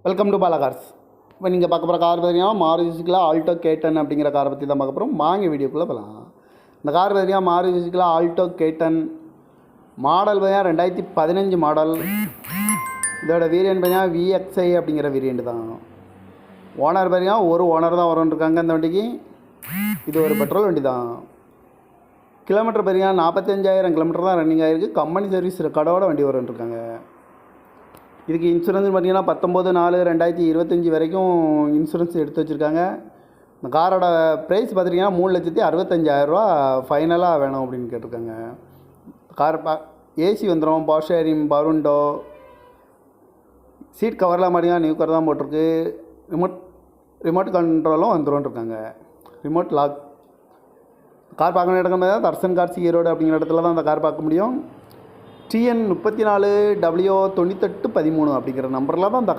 Welcome to Bala cars. இப்போ நீங்கள் பார்க்க போகிற கார் பார்த்தீங்கன்னா மாருதி சுசுகி ஆல்டோ K10 அப்படிங்கிற காரை பற்றி தான் பார்க்க போகிறோம். வாங்க வீடியோக்குள்ளே போகலாம். இந்த கார் பார்த்தீங்கன்னா Maruti Suzuki Alto K10 model பார்த்தீங்கன்னா 2015 மாடல். இதோட வேரியன்ட் பார்த்தீங்கன்னா VXI அப்படிங்கிற வேரியண்ட் தான். ஓனர் பார்த்தீங்கன்னா ஒரு ஓனர் தான் வரும்ன்ருக்காங்க இந்த வண்டிக்கு. இது ஒரு பெட்ரோல் வண்டி தான். கிலோமீட்டர் பார்த்தீங்கன்னா 45,000 கிலோமீட்டர் தான் ரன்னிங் ஆகிருக்கு. கம்பெனி சர்வீஸ் ரெக்கார்டோட வண்டி வரும்ன்ருக்காங்க. இதுக்கு இன்சூரன்ஸ் பார்த்தீங்கன்னா 19/4/2025 வரைக்கும் இன்சூரன்ஸ் எடுத்து வச்சுருக்காங்க. இந்த காரோட ப்ரைஸ் பார்த்துட்டிங்கன்னா 3,65,000 ஃபைனலாக வேணும் அப்படின்னு கேட்டிருக்காங்க. கார் ஏசி வந்துடும், power sharing, power window, seat கவர்லாம் பார்த்தீங்கன்னா நியூ கவர் தான் போட்டிருக்கு. ரிமோட் கண்ட்ரோலும் வந்துடும்ன்ருக்காங்க. Remote lock. கார் பார்க்கணும் இடத்துல தான் தர்சன் கார்ஸ் ஈரோடு அப்படிங்கிற இடத்துல தான் அந்த கார் பார்க்க முடியும். TN 34W9813 அப்படிங்கிற நம்பரில் தான் இந்த கார்